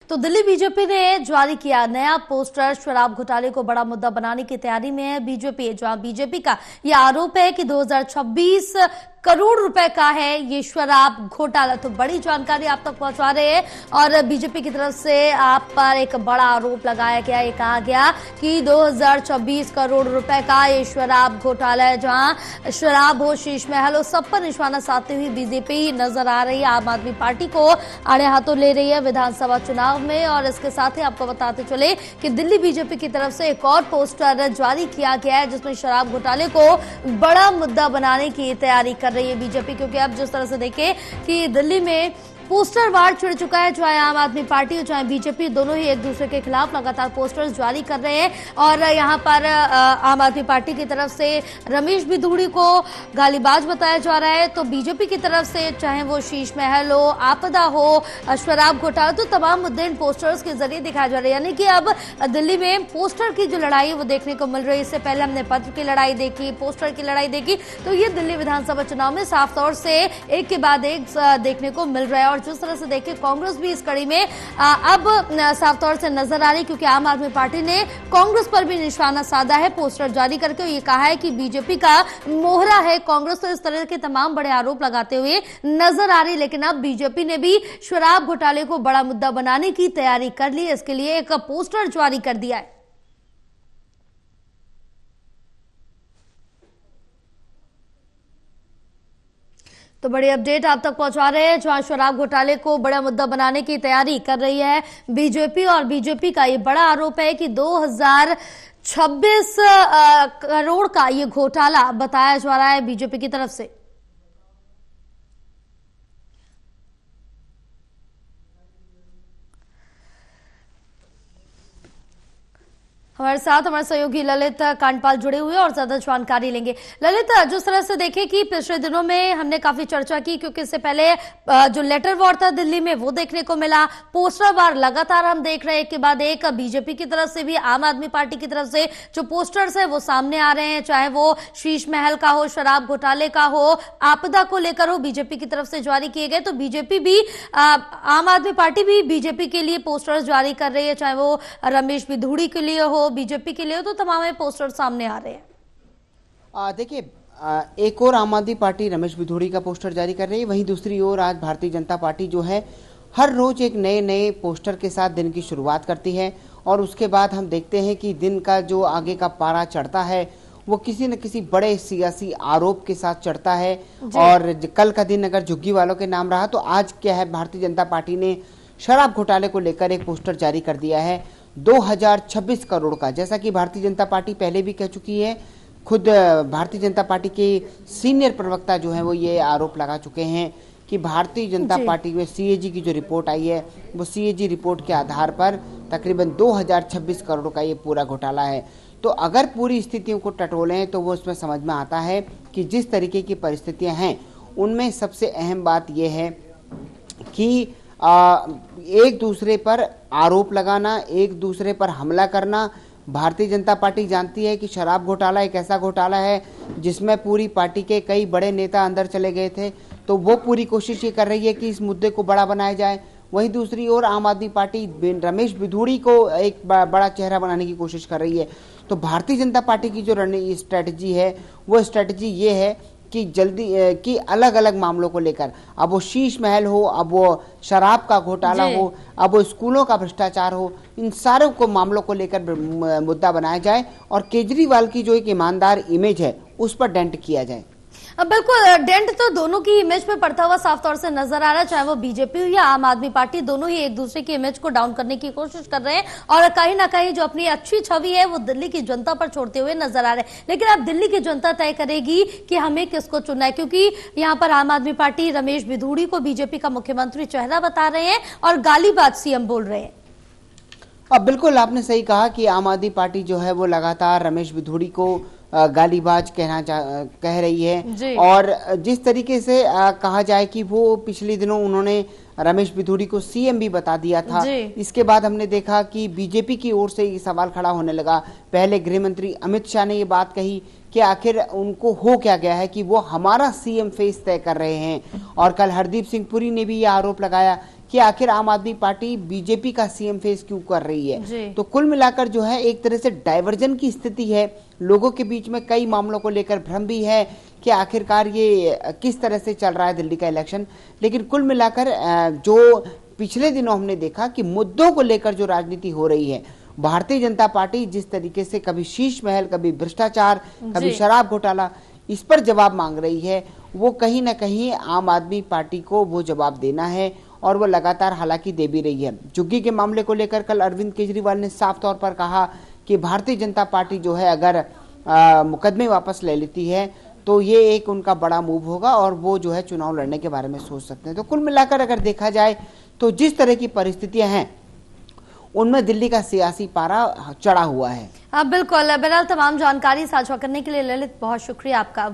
तो दिल्ली बीजेपी ने जारी किया नया पोस्टर। शराब घोटाले को बड़ा मुद्दा बनाने की तैयारी में है बीजेपी, जहां बीजेपी का यह आरोप है कि 2026 करोड़ रुपए का है ये शराब घोटाला। तो बड़ी जानकारी आप तक पहुंचा रहे हैं और बीजेपी की तरफ से आप पर एक बड़ा आरोप लगाया गया। ये कहा गया कि 2026 करोड़ रुपए का ये शराब घोटाला है, जहां शराब हो, शीश महल हो, सब पर निशाना साधते हुए बीजेपी नजर आ रही है। आम आदमी पार्टी को आड़े हाथों ले रही है विधानसभा चुनाव में। और इसके साथ ही आपको बताते चले कि दिल्ली बीजेपी की तरफ से एक और पोस्टर जारी किया गया है, जिसमें शराब घोटाले को बड़ा मुद्दा बनाने की तैयारी कर रही है बीजेपी। क्योंकि अब जिस तरह से देखें कि दिल्ली में पोस्टर वार छिड़ चुका है, चाहे आम आदमी पार्टी हो चाहे बीजेपी, दोनों ही एक दूसरे के खिलाफ लगातार पोस्टर्स जारी कर रहे हैं। और यहां पर आम आदमी पार्टी की तरफ से रमेश बिधूड़ी को गालीबाज बताया जा रहा है, तो बीजेपी की तरफ से चाहे वो शीश महल हो, आपदा हो, शराब घोटाला, तो तमाम मुद्दे इन पोस्टर्स के जरिए दिखाए जा रहे हैं। यानी कि अब दिल्ली में पोस्टर की जो लड़ाई है वो देखने को मिल रही है। इससे पहले हमने पत्र की लड़ाई देखी, पोस्टर की लड़ाई देखी, तो ये दिल्ली विधानसभा चुनाव में साफ तौर से एक के बाद एक देखने को मिल रहा है। और जिस तरह से देखिए कांग्रेस भी इस कड़ी में अब साफ तौर से नजर आ रही, क्योंकि आम आदमी पार्टी ने कांग्रेस पर भी निशाना साधा है पोस्टर जारी करके। ये कहा है कि बीजेपी का मोहरा है कांग्रेस, तो इस तरह के तमाम बड़े आरोप लगाते हुए नजर आ रही। लेकिन अब बीजेपी ने भी शराब घोटाले को बड़ा मुद्दा बनाने की तैयारी कर ली, इसके लिए एक पोस्टर जारी कर दिया है। तो बड़ी अपडेट आप तक पहुंचा रहे हैं, जहां शराब घोटाले को बड़ा मुद्दा बनाने की तैयारी कर रही है बीजेपी। और बीजेपी का ये बड़ा आरोप है कि 2026 करोड़ का ये घोटाला बताया जा रहा है बीजेपी की तरफ से। हमारे साथ हमारे सहयोगी ललित कांडपाल जुड़े हुए और ज्यादा जानकारी लेंगे। ललित, जिस तरह से देखें कि पिछले दिनों में हमने काफी चर्चा की, क्योंकि इससे पहले जो लेटर वॉर था दिल्ली में वो देखने को मिला, पोस्टर वार लगातार हम देख रहे हैं एक के बाद एक। बीजेपी की तरफ से भी, आम आदमी पार्टी की तरफ से जो पोस्टर्स है वो सामने आ रहे हैं, चाहे वो शीश महल का हो, शराब घोटाले का हो, आपदा को लेकर हो, बीजेपी की तरफ से जारी किए गए। तो बीजेपी भी, आम आदमी पार्टी भी बीजेपी के लिए पोस्टर्स जारी कर रही है, चाहे वो रमेश बिधूड़ी के लिए हो, बीजेपी के लिए, तो तमाम पोस्टर सामने आ रहे हैं। देखिए, एक और आम आदमी पार्टी रमेश बिधूड़ी का पोस्टर जारी कर रही है, वहीं दूसरी ओर आज भारतीय जनता पार्टी जो है हर रोज एक नए नए पोस्टर के साथ दिन की शुरुआत करती है। और उसके बाद हम देखते हैं कि दिन का जो आगे का पारा चढ़ता है वो किसी न किसी बड़े सियासी आरोप के साथ चढ़ता है। और कल का दिन अगर झुग्गी वालों के नाम रहा, तो आज क्या है, भारतीय जनता पार्टी ने शराब घोटाले को लेकर एक पोस्टर जारी कर दिया है 2026 करोड़ का। जैसा कि भारतीय जनता पार्टी पहले भी कह चुकी है, खुद भारतीय जनता पार्टी के सीनियर प्रवक्ता जो हैं वो ये आरोप लगा चुके हैं कि भारतीय जनता पार्टी में सीएजी की जो रिपोर्ट आई है, वो सीएजी रिपोर्ट के आधार पर तकरीबन 2026 करोड़ का ये पूरा घोटाला है। तो अगर पूरी स्थितियों को टटोलें तो वो उसमें समझ में आता है कि जिस तरीके की परिस्थितियां हैं, उनमें सबसे अहम बात यह है कि एक दूसरे पर आरोप लगाना, एक दूसरे पर हमला करना। भारतीय जनता पार्टी जानती है कि शराब घोटाला एक ऐसा घोटाला है जिसमें पूरी पार्टी के कई बड़े नेता अंदर चले गए थे, तो वो पूरी कोशिश ये कर रही है कि इस मुद्दे को बड़ा बनाया जाए। वहीं दूसरी ओर आम आदमी पार्टी रमेश बिधूड़ी को एक बड़ा चेहरा बनाने की कोशिश कर रही है। तो भारतीय जनता पार्टी की जो स्ट्रेटजी है, वो स्ट्रेटजी ये है कि जल्दी कि अलग अलग मामलों को लेकर, अब वो शीश महल हो, अब वो शराब का घोटाला हो, अब वो स्कूलों का भ्रष्टाचार हो, इन सारों को मामलों को लेकर मुद्दा बनाया जाए और केजरीवाल की जो एक ईमानदार इमेज है उस पर डेंट किया जाए। बिल्कुल, डेंट तो दोनों की इमेज पे पड़ता हुआ साफ तौर से नजर आ रहा है, चाहे वो बीजेपी हो या आम आदमी पार्टी, दोनों ही एक दूसरे की इमेज को डाउन करने की कोशिश कर रहे हैं और कहीं ना कहीं जो अपनी अच्छी छवि है वो दिल्ली की जनता पर छोड़ते हुए नजर आ रहे हैं। लेकिन अब दिल्ली की जनता तय करेगी कि हमें किसको चुनना है, क्योंकि यहाँ पर आम आदमी पार्टी रमेश बिधूड़ी को बीजेपी का मुख्यमंत्री चेहरा बता रहे हैं और गालीबाज सीएम बोल रहे हैं। अब बिल्कुल आपने सही कहा कि आम आदमी पार्टी जो है वो लगातार रमेश बिधूड़ी को गालीबाज कह रही है। और जिस तरीके से कहा जाए कि वो पिछले दिनों उन्होंने रमेश बिधूड़ी को सीएम भी बता दिया था, इसके बाद हमने देखा कि बीजेपी की ओर से ये सवाल खड़ा होने लगा। पहले गृह मंत्री अमित शाह ने ये बात कही कि आखिर उनको हो क्या गया है कि वो हमारा सीएम फेस तय कर रहे हैं। और कल हरदीप सिंह पुरी ने भी ये आरोप लगाया कि आखिर आम आदमी पार्टी बीजेपी का सीएम फेस क्यों कर रही जी। है। तो कुल मिलाकर जो है एक तरह से डाइवर्जन की स्थिति है, लोगों के बीच में कई मामलों को लेकर भ्रम भी है कि आखिरकार ये किस तरह से चल रहा है दिल्ली का इलेक्शन। लेकिन कुल मिलाकर जो पिछले दिनों हमने देखा कि मुद्दों को लेकर जो राजनीति हो रही है, भारतीय जनता पार्टी जिस तरीके से कभी शीश महल, कभी भ्रष्टाचार, कभी जी। शराब घोटाला, इस पर जवाब मांग रही है, वो कहीं ना कहीं आम आदमी पार्टी को वो जवाब देना है और वो लगातार हालांकि दे भी रही है। झुग्गी के मामले को लेकर कल अरविंद केजरीवाल ने साफ तौर पर कहा कि भारतीय जनता पार्टी जो है अगर मुकदमे वापस ले लेती है तो ये एक उनका बड़ा मूव होगा और वो जो है चुनाव लड़ने के बारे में सोच सकते हैं। तो कुल मिलाकर अगर देखा जाए तो जिस तरह की परिस्थितियां हैं उनमें दिल्ली का सियासी पारा चढ़ा हुआ है। बिल्कुल। बहरहाल तमाम जानकारी साझा करने के लिए ललित बहुत शुक्रिया आपका।